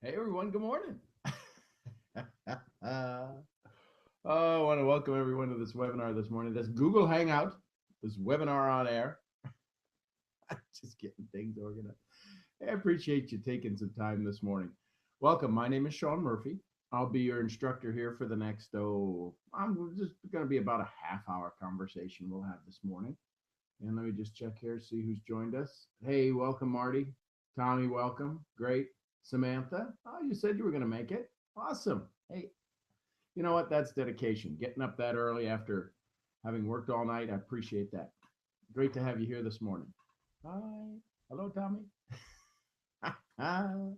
Hey everyone, good morning. I want to welcome everyone to this webinar this morning. This Google Hangout, this webinar on air. Just getting things organized. I appreciate you taking some time this morning. Welcome. My name is Sean Murphy. I'll be your instructor here for the next, I'm just going to be about a half hour conversation we'll have this morning. And let me just check here, see who's joined us. Hey, welcome, Marty. Tommy, welcome. Great. Samantha, oh, you said you were going to make it. Awesome. Hey, you know what? That's dedication. Getting up that early after having worked all night. I appreciate that. Great to have you here this morning. Hi. Hello, Tommy. We're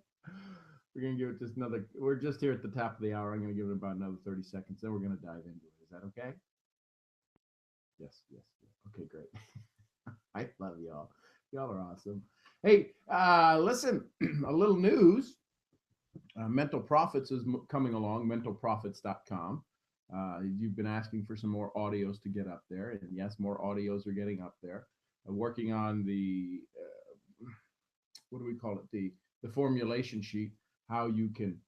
going to give it just another, we're just here at the top of the hour. I'm going to give it about another 30 seconds. Then we're going to dive into it. Is that okay? Yes, yes, yes. Okay, great. I love y'all. Y'all are awesome. Hey, listen, a little news. Mental Profits is coming along, mentalprofits.com. You've been asking for some more audios to get up there, and yes, more audios are getting up there. Working on the, what do we call it? The formulation sheet, how you can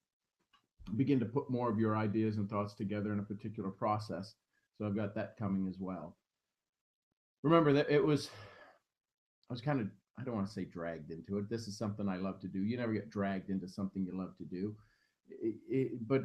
begin to put more of your ideas and thoughts together in a particular process. So I've got that coming as well. Remember that I was kind of, I don't want to say dragged into it. This is something I love to do. You never get dragged into something you love to do. But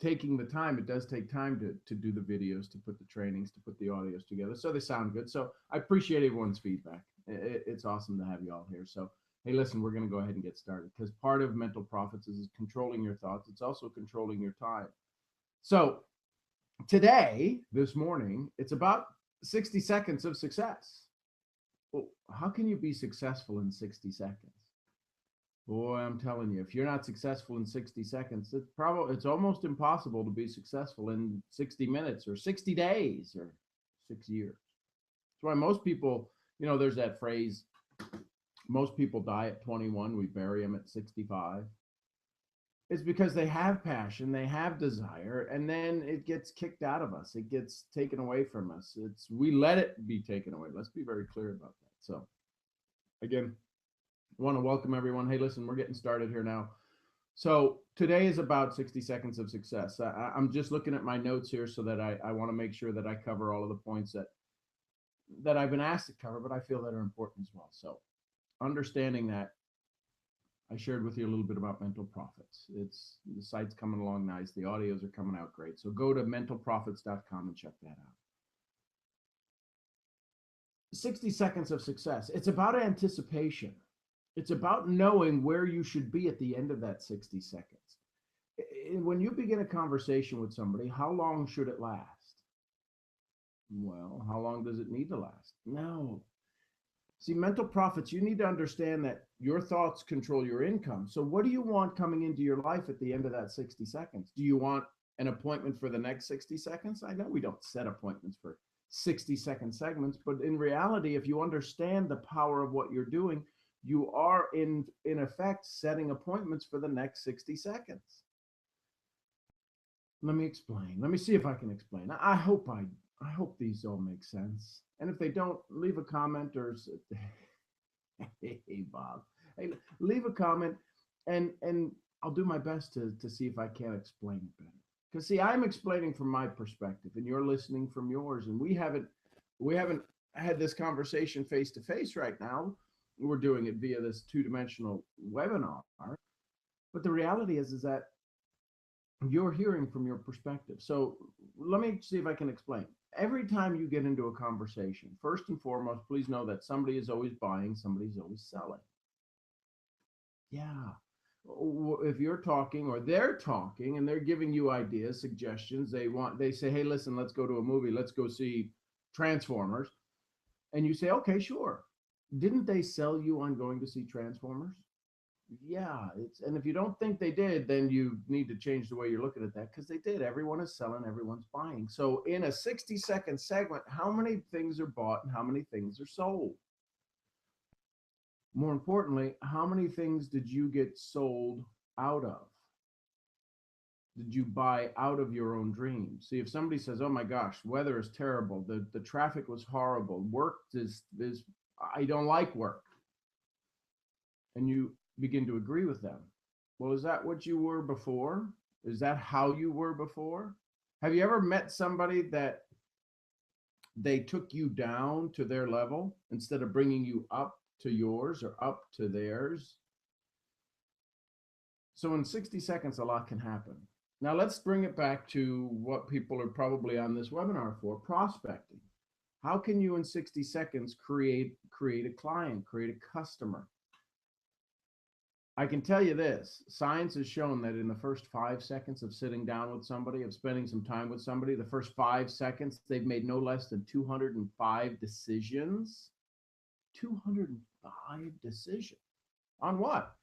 taking the time, it does take time to do the videos, to put the trainings, to put the audios together so they sound good. So I appreciate everyone's feedback. It's awesome to have you all here. So, hey, listen, we're going to go ahead and get started because part of Mental Profits is controlling your thoughts. It's also controlling your time. So today, this morning, it's about 60 seconds of success. Well, how can you be successful in 60 seconds? Boy, I'm telling you, if you're not successful in 60 seconds, it's almost impossible to be successful in 60 minutes or 60 days or 6 years. That's why most people, there's that phrase, most people die at 21, we bury them at 65. It's because they have passion, they have desire, and then it gets kicked out of us. It gets taken away from us. We let it be taken away. Let's be very clear about that. So again, I want to welcome everyone. Hey, listen, we're getting started here now. So today is about 60 seconds of success. I'm just looking at my notes here so that I want to make sure that I cover all of the points that I've been asked to cover, but I feel that are important as well. So understanding that, I shared with you a little bit about Mental Profits. The site's coming along nice. The audios are coming out great. So go to mentalprofits.com and check that out. 60 seconds of success. It's about anticipation. It's about knowing where you should be at the end of that 60 seconds. When you begin a conversation with somebody, how long should it last? Well, how long does it need to last? No. See, Mental Profits, you need to understand that your thoughts control your income. So what do you want coming into your life at the end of that 60 seconds? Do you want an appointment for the next 60 seconds? I know we don't set appointments for 60-second segments, but in reality, if you understand the power of what you're doing, you are in effect setting appointments for the next 60 seconds. Let me explain. Let me see if I can explain. I hope these all make sense. And if they don't, leave a comment or hey Bob. Hey, leave a comment and I'll do my best to see if I can explain it better. Because see, I'm explaining from my perspective and you're listening from yours, and we haven't had this conversation face to face right now. We're doing it via this two-dimensional webinar. But the reality is that you're hearing from your perspective. So let me see if I can explain. Every time you get into a conversation, first and foremost, please know that somebody is always buying, somebody's always selling. Yeah. If you're talking or they're talking and they're giving you ideas, suggestions, they say, hey, listen, let's go to a movie. Let's go see Transformers. And you say, okay, sure. Didn't they sell you on going to see Transformers? Yeah, and if you don't think they did, then you need to change the way you're looking at that, because they did. Everyone is selling, everyone's buying. So in a 60-second segment, how many things are bought and how many things are sold? More importantly, how many things did you get sold out of? Did you buy out of your own dreams? See, if somebody says, oh my gosh, weather is terrible, the traffic was horrible, work is I don't like work, and you begin to agree with them, Well, is that what you were before? Is that how you were before? Have you ever met somebody that they took you down to their level instead of bringing you up to yours or up to theirs? So in 60 seconds, a lot can happen. Now let's bring it back to what people are probably on this webinar for, prospecting. How can you in 60 seconds create a client, create a customer? I can tell you this, science has shown that in the first 5 seconds of sitting down with somebody, of spending some time with somebody, the first 5 seconds, they've made no less than 205 decisions. 205 decisions. On what?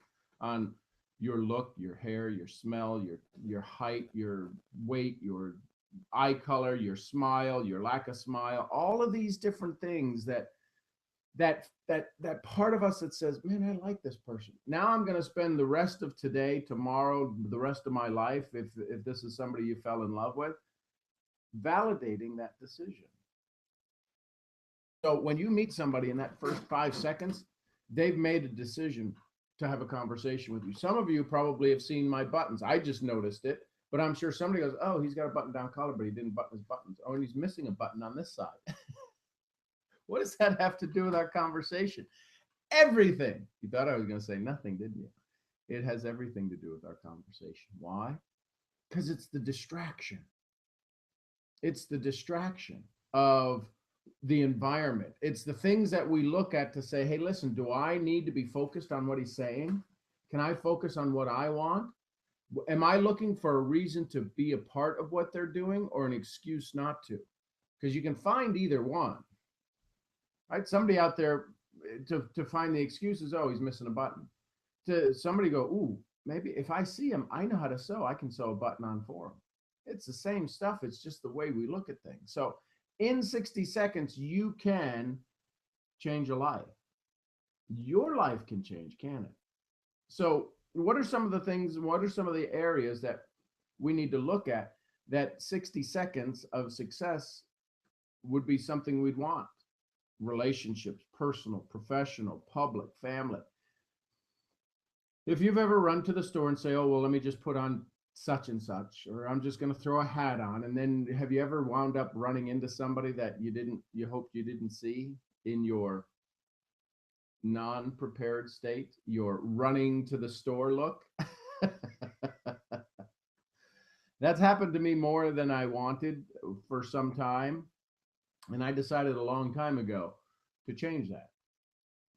On your look, your hair, your smell, your height, your weight, your eye color, your smile, your lack of smile, all of these different things that part of us that says, man, I like this person. Now I'm going to spend the rest of today, tomorrow, the rest of my life, if this is somebody you fell in love with, validating that decision. So when you meet somebody in that first 5 seconds, they've made a decision to have a conversation with you. Some of you probably have seen my buttons. I just noticed it, but I'm sure somebody goes, oh, he's got a button down collar, but he didn't button his buttons. Oh, and he's missing a button on this side. What does that have to do with our conversation? Everything. You thought I was going to say nothing, didn't you? It has everything to do with our conversation. Why? Because it's the distraction. It's the distraction of the environment. It's the things that we look at to say, hey, listen, do I need to be focused on what he's saying? Can I focus on what I want? Am I looking for a reason to be a part of what they're doing or an excuse not to? Because you can find either one, right? Somebody out there to find the excuses, oh, he's missing a button. To somebody go, ooh, maybe if I see him, I know how to sew. I can sew a button on for him. It's the same stuff. It's just the way we look at things. So in 60 seconds, you can change a life. Your life can change, can it? So what are some of the things, what are some of the areas that we need to look at that 60 seconds of success would be something we'd want? Relationships, personal, professional, public, family. If you've ever run to the store and say, oh, well, let me just put on such and such, or I'm just going to throw a hat on. And then have you ever wound up running into somebody that you hoped you didn't see in your non-prepared state, your running to the store look? That's happened to me more than I wanted for some time. And I decided a long time ago to change that.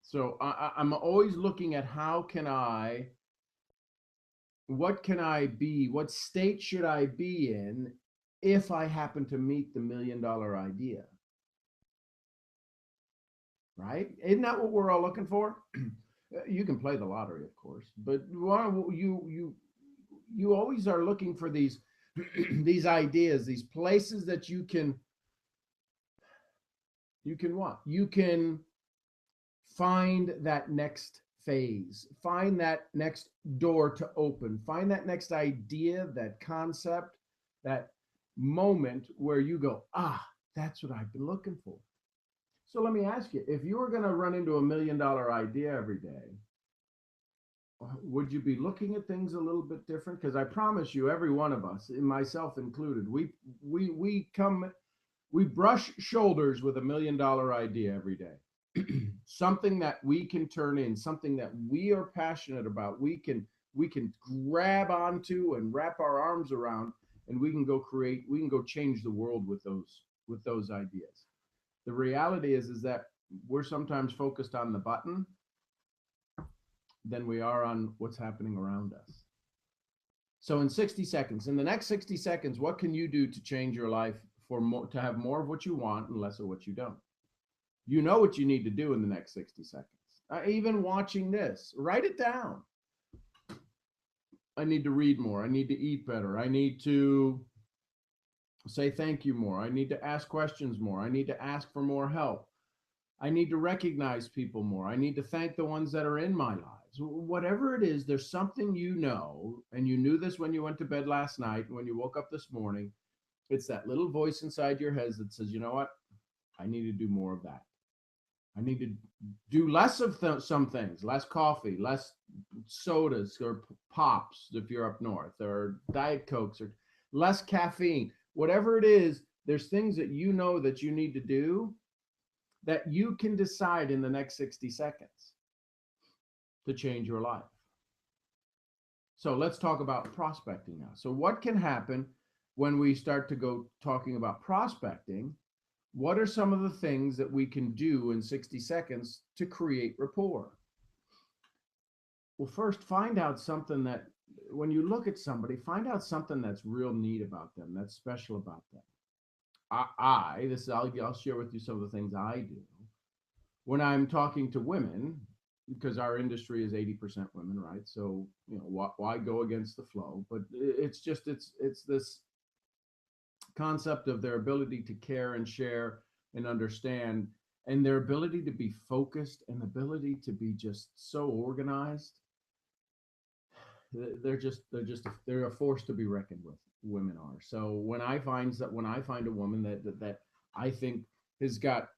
So I'm always looking at what can I be? What state should I be in if I happen to meet the $1 million idea? Right? Isn't that what we're all looking for? You can play the lottery, of course, but you always are looking for these these ideas, these places that you can what? You can find that next phase, find that next door to open, find that next idea, that concept, that moment where you go, ah, that's what I've been looking for. So let me ask you, if you were going to run into $1 million idea every day, would you be looking at things a little bit different? Because I promise you, every one of us, myself included, we brush shoulders with $1 million idea every day. Something that we can turn in, something that we are passionate about, we can grab onto and wrap our arms around, and we can go change the world with those ideas. The reality is that we're sometimes focused on the button than we are on what's happening around us. So in 60 seconds, in the next 60 seconds, what can you do to change your life to have more of what you want and less of what you don't? You know what you need to do in the next 60 seconds. Even watching this, write it down. I need to read more. I need to eat better. I need to say thank you more. I need to ask questions more. I need to ask for more help. I need to recognize people more. I need to thank the ones that are in my lives. Whatever it is, there's something you know, and you knew this when you went to bed last night, when you woke up this morning. It's that little voice inside your head that says, you know what? I need to do more of that. I need to do less of some things, less coffee, less sodas or pops if you're up north, or Diet Cokes, or less caffeine. Whatever it is, there's things that you know that you need to do that you can decide in the next 60 seconds to change your life. So let's talk about prospecting now. So what can happen when we start to go talking about prospecting? What are some of the things that we can do in 60 seconds to create rapport? Well, first, find out something that, when you look at somebody, find out something that's real neat about them, that's special about them. I'll share with you some of the things I do when I'm talking to women, because our industry is 80% women, right? So, why go against the flow? But it's this concept of their ability to care and share and understand, and their ability to be focused and ability to be just so organized. They're a force to be reckoned with. Women are. So when I find a woman that I think has got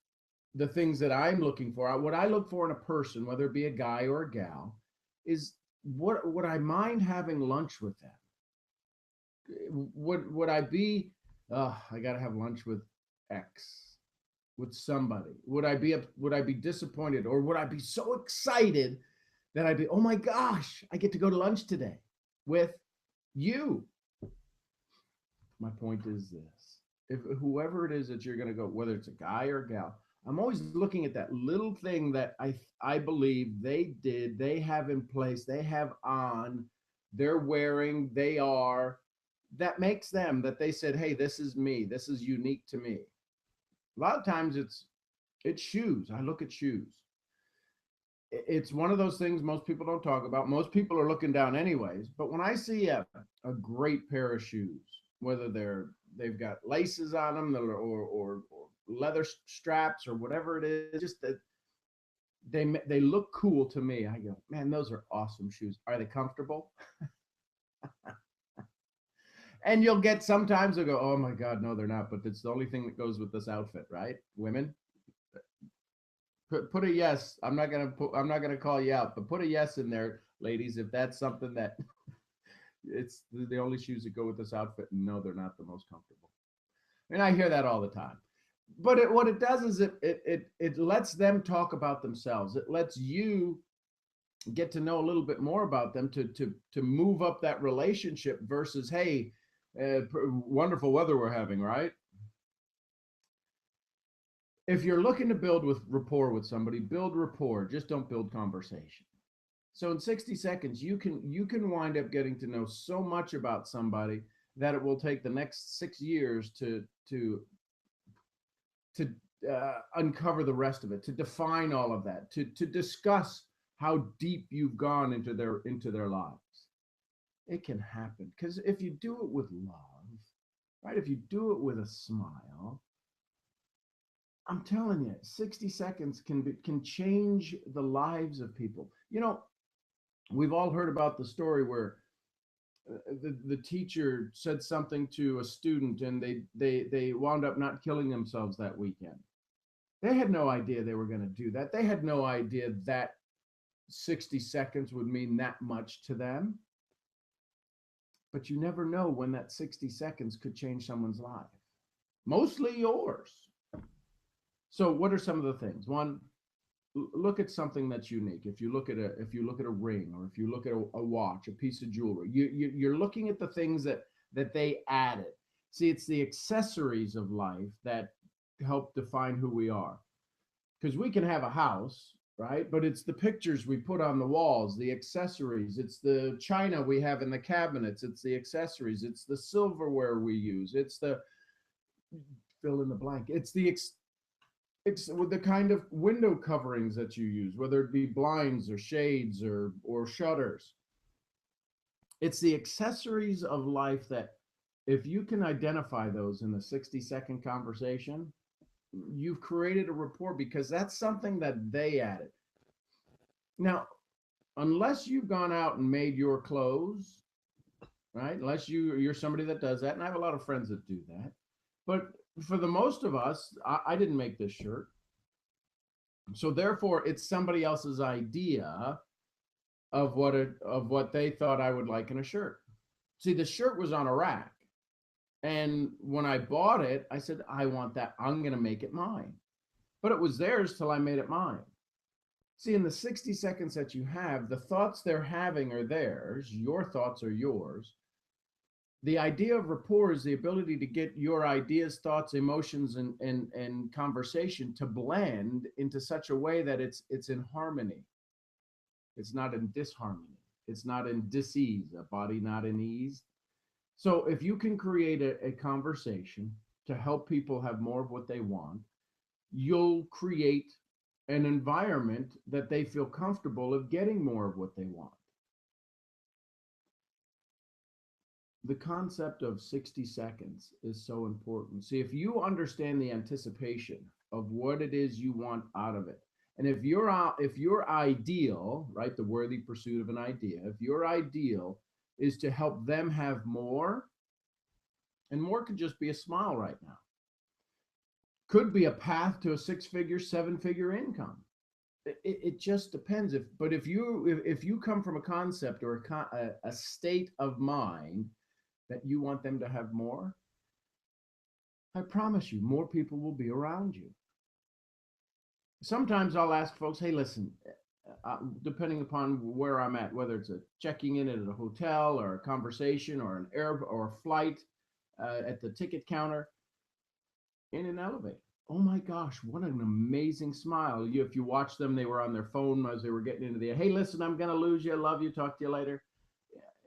the things that I'm looking for, what I look for in a person, whether it be a guy or a gal, is what would I mind having lunch with them? Would I be? I got to have lunch with X, with somebody. Would I be disappointed, or would I be so excited that I'd be, oh my gosh, I get to go to lunch today with you? My point is this: if whoever it is that you're going to go, whether it's a guy or a gal, I'm always looking at that little thing that I believe they have in place, they have on, they're wearing, they are, that makes them, that they said, hey, this is me, this is unique to me. A lot of times it's shoes. I look at shoes. It's one of those things most people don't talk about. Most people are looking down anyways. But when I see a great pair of shoes, whether they've got laces on them, or leather straps or whatever it is, just that they look cool to me. I go, man, those are awesome shoes. Are they comfortable? And you'll get, sometimes they'll go, oh my God, no, they're not. But it's the only thing that goes with this outfit, right? Women, put a yes. I'm not gonna call you out, but put a yes in there, ladies, if that's something that it's the only shoes that go with this outfit. And no, they're not the most comfortable. And I hear that all the time. But what it does is it lets them talk about themselves. It lets you get to know a little bit more about them to move up that relationship versus, hey, wonderful weather we're having, right? If you're looking to build with rapport with somebody, build rapport. Just don't build conversation. So in 60 seconds, you can wind up getting to know so much about somebody that it will take the next 6 years to uncover the rest of it, to define all of that, to discuss how deep you've gone into their lives. It can happen because if you do it with love, right? If you do it with a smile, I'm telling you, 60 seconds can change the lives of people. We've all heard about the story where the teacher said something to a student, and they wound up not killing themselves that weekend. They had no idea they were going to do that. They had no idea that 60 seconds would mean that much to them. But you never know when that 60 seconds could change someone's life, mostly yours. So what are some of the things? One, look at something that's unique. If you look at a ring, or if you look at a watch, a piece of jewelry, you're looking at the things that they added. See, it's the accessories of life that help define who we are. Because we can have a house, right? But it's the pictures we put on the walls, the accessories. It's the china we have in the cabinets. It's the accessories. It's the silverware we use. It's the fill in the blank. It's with the kind of window coverings that you use, whether it be blinds or shades or shutters. It's the accessories of life that, if you can identify those in the 60-second conversation, you've created a rapport, because that's something that they added. Now, unless you've gone out and made your clothes, right? Unless you're somebody that does that, and I have a lot of friends that do that. But for the most of us, I didn't make this shirt. So therefore, it's somebody else's idea of what they thought I would like in a shirt. See, the shirt was on a rack. And when I bought it, I said, I want that. I'm going to make it mine. But it was theirs till I made it mine. See, in the 60 seconds that you have, the thoughts they're having are theirs, your thoughts are yours. The idea of rapport is the ability to get your ideas, thoughts, emotions, and conversation to blend into such a way that it's in harmony. It's not in disharmony. It's not in dis-ease, a body not in ease. So if you can create a conversation to help people have more of what they want, you'll create an environment that they feel comfortable of getting more of what they want. The concept of 60 seconds is so important. See, if you understand the anticipation of what it is you want out of it, and if your ideal, right, the worthy pursuit of an idea, if your ideal is to help them have more, and more could just be a smile right now, could be a path to a 6-figure, 7-figure income. It just depends. If you come from a concept or a state of mind that you want them to have more, I promise you, more people will be around you. Sometimes I'll ask folks, hey, listen, depending upon where I'm at, whether it's a checking in at a hotel or a conversation or an air or a flight, at the ticket counter, in an elevator. Oh my gosh, what an amazing smile. If you watch them, they were on their phone as they were getting into the, hey, listen, I'm going to lose you. I love you. Talk to you later.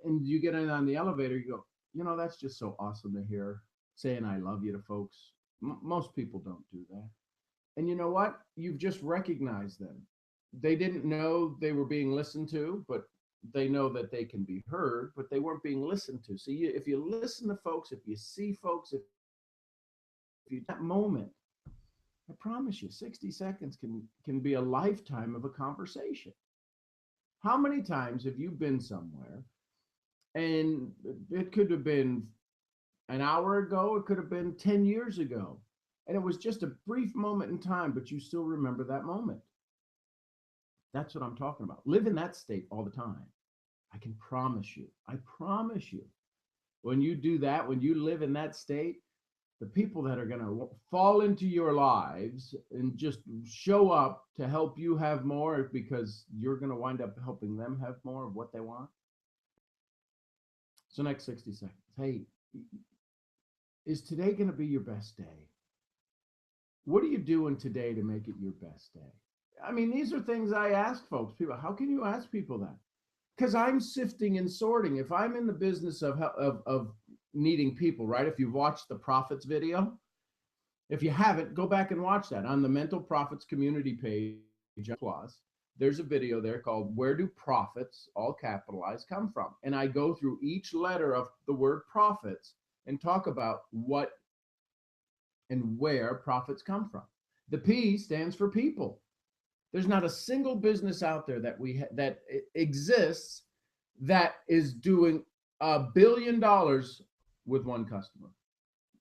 And you get in on the elevator, you go, that's just so awesome to hear, saying I love you to folks. Most people don't do that. And you know what? You've just recognized them. They didn't know they were being listened to, but they know that they can be heard, but they weren't being listened to. So if you listen to folks, if you see folks, if you that moment, I promise you, 60 seconds can be a lifetime of a conversation. How many times have you been somewhere and it could have been an hour ago, it could have been 10 years ago, and it was just a brief moment in time, but you still remember that moment? That's what I'm talking about. Live in that state all the time. I can promise you, when you do that, when you live in that state, the people that are going to fall into your lives and just show up to help you have more, because you're going to wind up helping them have more of what they want. So next 60 seconds. Hey, is today going to be your best day? What are you doing today to make it your best day? I mean, these are things I ask folks. People, how can you ask people that? Because I'm sifting and sorting. If I'm in the business of needing people, right? If you've watched the Profits video, if you haven't, go back and watch that on the Mental Profits community page. Plus, there's a video there called "Where Do Profits, all capitalized, come from?" And I go through each letter of the word profits and talk about what and where profits come from. The P stands for people. There's not a single business out there that exists that is doing $1 billion with one customer.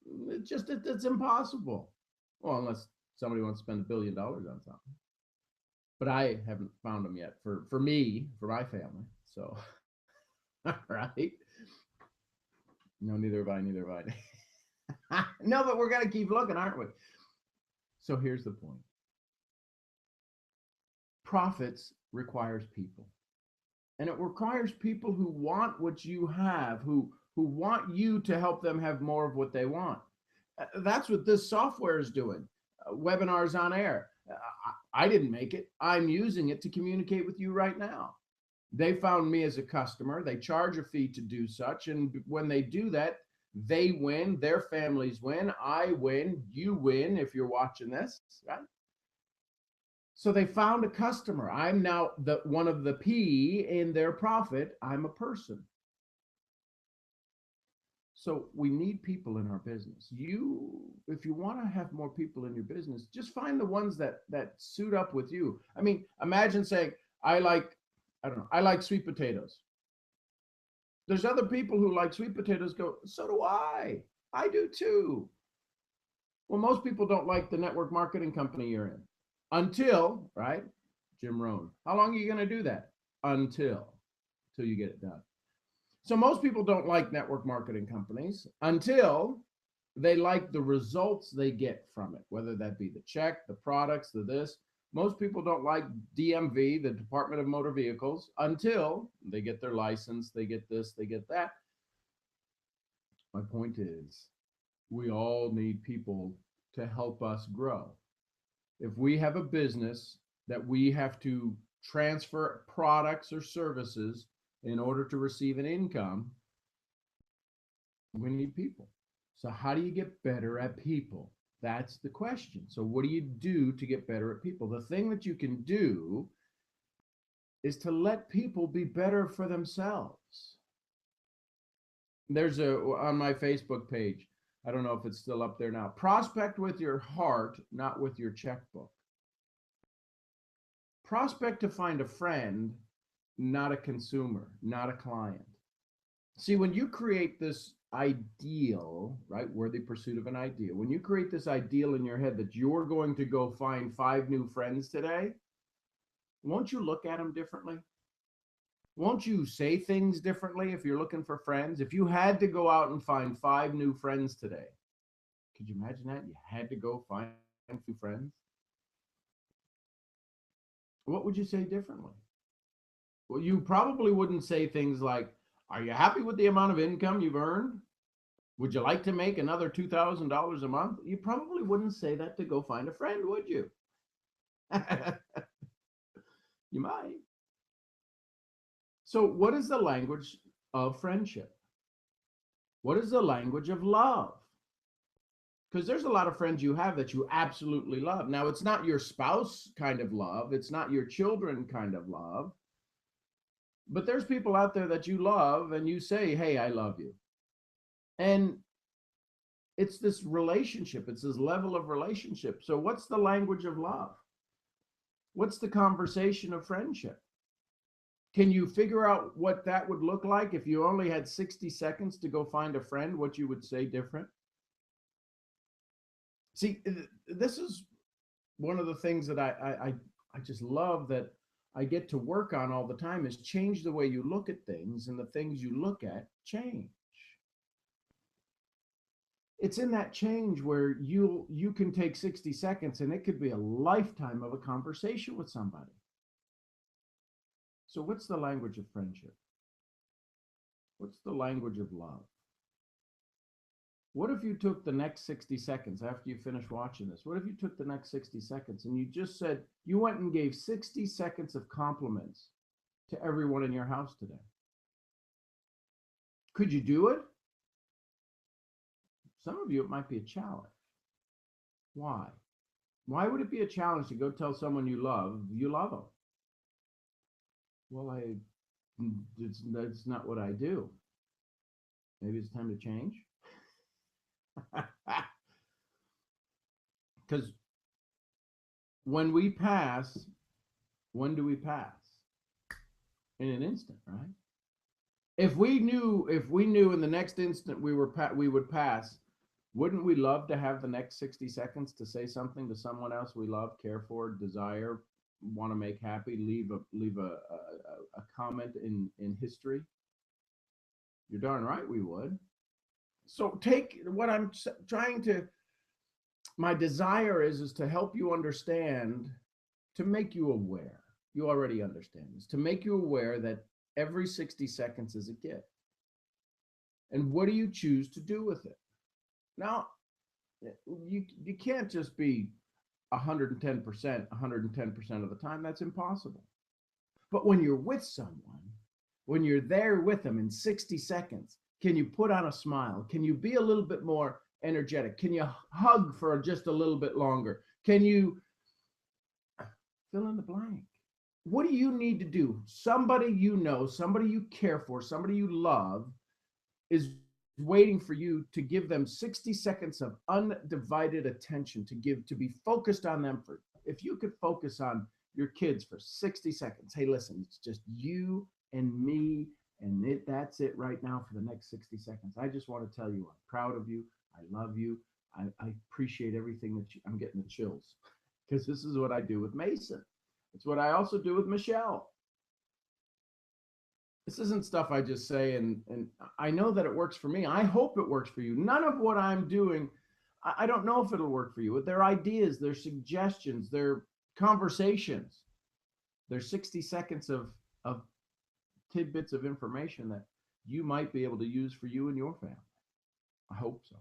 It's impossible. Well, unless somebody wants to spend $1 billion on something. But I haven't found them yet for me, for my family. So, right? No, neither have I. No, but we're gonna keep looking, aren't we? So here's the point. Profits requires people. And it requires people who want what you have, who want you to help them have more of what they want. That's what this software is doing. Webinars on air. I didn't make it. I'm using it to communicate with you right now. They found me as a customer. They charge a fee to do such. And when they do that, they win, their families win, I win, you win if you're watching this, right? So they found a customer. I'm now one of the P in their profit. I'm a person. So we need people in our business. If you want to have more people in your business, just find the ones that suit up with you. I mean, imagine saying, I like sweet potatoes. There's other people who like sweet potatoes, go, so do I. I do too. Well, most people don't like the network marketing company you're in. until, right? Jim Rohn. How long are you going to do that? Until you get it done. So most people don't like network marketing companies until they like the results they get from it, whether that be the check, the products, the this. Most people don't like DMV, the Department of Motor Vehicles, until they get their license, they get this, they get that. My point is, we all need people to help us grow. If we have a business that we have to transfer products or services in order to receive an income, we need people. So, how do you get better at people? That's the question. So, what do you do to get better at people? The thing that you can do is to let people be better for themselves. There's on my Facebook page, I don't know if it's still up there now. Prospect with your heart, not with your checkbook. Prospect to find a friend, not a consumer, not a client. See, when you create this ideal, right, worthy pursuit of an ideal, when you create this ideal in your head that you're going to go find 5 new friends today, won't you look at them differently? Won't you say things differently if you're looking for friends? If you had to go out and find 5 new friends today, could you imagine that? You had to go find 2 friends. What would you say differently? Well, you probably wouldn't say things like, are you happy with the amount of income you've earned? Would you like to make another $2,000 a month? You probably wouldn't say that to go find a friend, would you? You might. So, what is the language of friendship? What is the language of love? Because there's a lot of friends you have that you absolutely love. Now, it's not your spouse kind of love, it's not your children kind of love, but there's people out there that you love and you say, hey, I love you. And it's this relationship, it's this level of relationship. So, what's the language of love? What's the conversation of friendship? Can you figure out what that would look like if you only had 60 seconds to go find a friend, what you would say different? See, this is one of the things that I just love that I get to work on all the time is change the way you look at things, and the things you look at change. It's in that change where you can take 60 seconds and it could be a lifetime of a conversation with somebody. So what's the language of friendship? What's the language of love? What if you took the next 60 seconds after you finish watching this? What if you took the next 60 seconds and you just said, you went and gave 60 seconds of compliments to everyone in your house today? Could you do it? Some of you, it might be a challenge. Why? Why would it be a challenge to go tell someone you love them? Well, that's not what I do. Maybe it's time to change. Because when we pass, when do we pass? In an instant, right? If we knew in the next instant we would pass, wouldn't we love to have the next 60 seconds to say something to someone else we love, care for, desire, want to make happy, leave a comment in history? You're darn right we would. So take what I'm trying to, my desire is to help you understand, to make you aware. You already understand this, to make you aware that every 60 seconds is a gift. And what do you choose to do with it? Now, you can't just be 110%, 110% of the time. That's impossible. But when you're with someone, when you're there with them in 60 seconds, can you put on a smile? Can you be a little bit more energetic? Can you hug for just a little bit longer? Can you fill in the blank? What do you need to do? Somebody you know, somebody you care for, somebody you love is waiting for you to give them 60 seconds of undivided attention, to be focused on them. For if you could focus on your kids for 60 seconds, hey, listen, it's just you and me, and that's it right now for the next 60 seconds. I just want to tell you I'm proud of you. I love you. I appreciate everything that I'm getting the chills. because this is what I do with Mason. It's what I also do with Michelle. This isn't stuff I just say, and I know that it works for me. I hope it works for you. None of what I'm doing, I don't know if it'll work for you. They're ideas, they're suggestions, they're conversations. There's 60 seconds of tidbits of information that you might be able to use for you and your family. I hope so.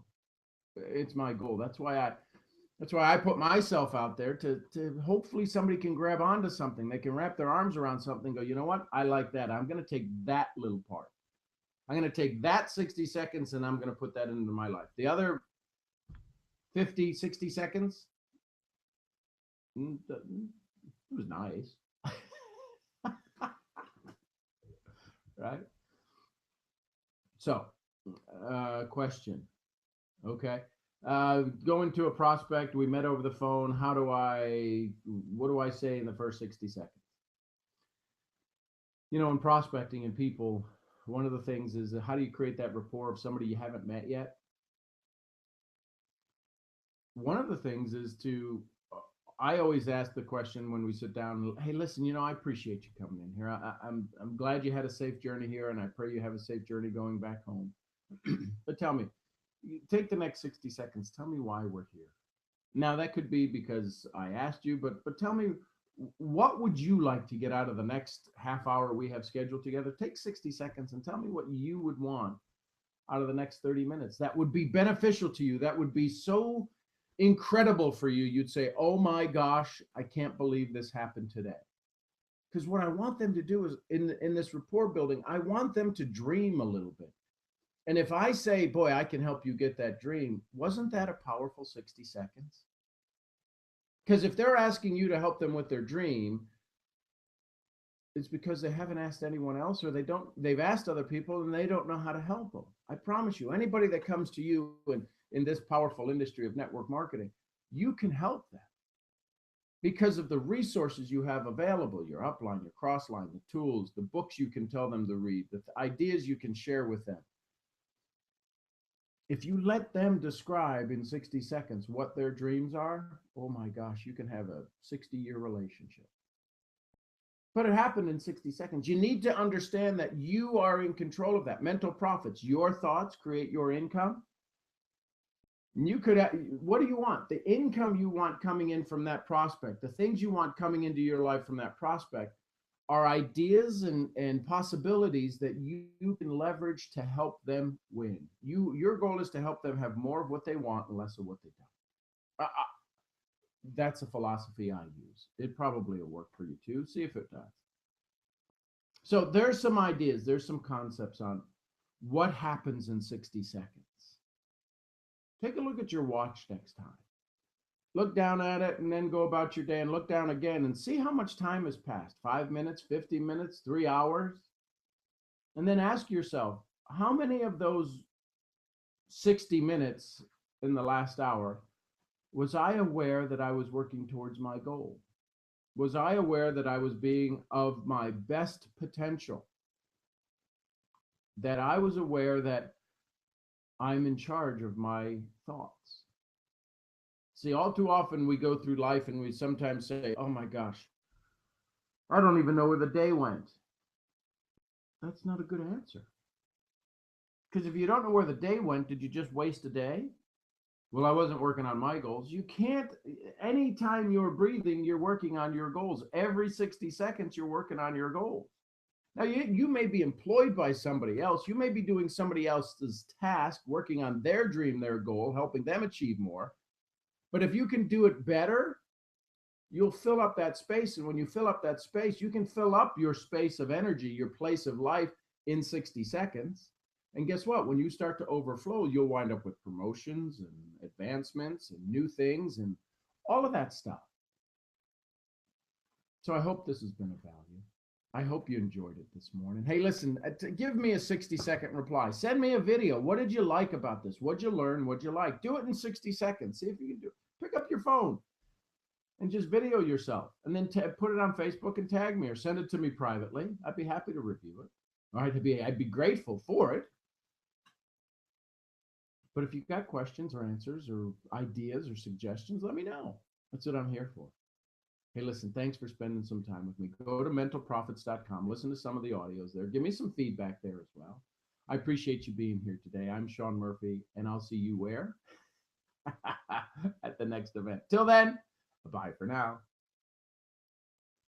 It's my goal. That's why I put myself out there to hopefully somebody can grab onto something. They can wrap their arms around something, go, you know what? I like that. I'm going to take that little part. I'm going to take that 60 seconds and I'm going to put that into my life. The other 50, 60 seconds, it was nice. Right? So, question. Okay. Going to a prospect, we met over the phone. What do I say in the first 60 seconds? You know, in prospecting and people, one of the things is how do you create that rapport of somebody you haven't met yet? One of the things is I always ask the question when we sit down, hey, listen, you know, I appreciate you coming in here. I'm glad you had a safe journey here, and I pray you have a safe journey going back home. But tell me, take the next 60 seconds. Tell me why we're here. Now, that could be because I asked you, but tell me, what would you like to get out of the next half hour we have scheduled together? Take 60 seconds and tell me what you would want out of the next 30 minutes. That would be beneficial to you. That would be so incredible for you. You'd say, oh my gosh, I can't believe this happened today. Because what I want them to do is in this rapport building, I want them to dream a little bit. And if I say, boy, I can help you get that dream, wasn't that a powerful 60 seconds? Because if they're asking you to help them with their dream, it's because they haven't asked anyone else, or they've asked other people and they don't know how to help them. I promise you, anybody that comes to you in this powerful industry of network marketing, you can help them because of the resources you have available, your upline, your crossline, the tools, the books you can tell them to read, the ideas you can share with them. If you let them describe in 60 seconds what their dreams are, oh my gosh, you can have a 60-year relationship. But it happened in 60 seconds. You need to understand that you are in control of that. Mental profits, your thoughts create your income. You could, what do you want? The income you want coming in from that prospect, the things you want coming into your life from that prospect are ideas and possibilities that you can leverage to help them win. Your goal is to help them have more of what they want and less of what they don't. That's a philosophy I use. It probably will work for you too. See if it does. So there's some ideas, there's some concepts on what happens in 60 seconds. Take a look at your watch next time. Look down at it and then go about your day and look down again and see how much time has passed. 5 minutes, 50 minutes, 3 hours. And then ask yourself, how many of those 60 minutes in the last hour was I aware that I was working towards my goal? Was I aware that I was being of my best potential? That I was aware that I'm in charge of my thoughts? See, all too often we go through life and we sometimes say, oh my gosh, I don't even know where the day went. That's not a good answer. Because if you don't know where the day went, did you just waste a day? Well, I wasn't working on my goals. You can't, anytime you're breathing, you're working on your goals. Every 60 seconds, you're working on your goals. Now, you may be employed by somebody else. You may be doing somebody else's task, working on their dream, their goal, helping them achieve more. But if you can do it better, you'll fill up that space. And when you fill up that space, you can fill up your space of energy, your place of life in 60 seconds. And guess what? When you start to overflow, you'll wind up with promotions and advancements and new things and all of that stuff. So I hope this has been of value. I hope you enjoyed it this morning. Hey, listen, give me a 60-second reply. Send me a video. What did you like about this? What'd you learn? What'd you like? Do it in 60 seconds. See if you can do it. Pick up your phone and just video yourself and then put it on Facebook and tag me or send it to me privately. I'd be happy to review it. All right, I'd be grateful for it. But if you've got questions or answers or ideas or suggestions, let me know. That's what I'm here for. Hey, listen, thanks for spending some time with me. Go to mentalprofits.com, listen to some of the audios there. Give me some feedback there as well. I appreciate you being here today. I'm Sean Murphy, and I'll see you where? At the next event. Till then, bye for now.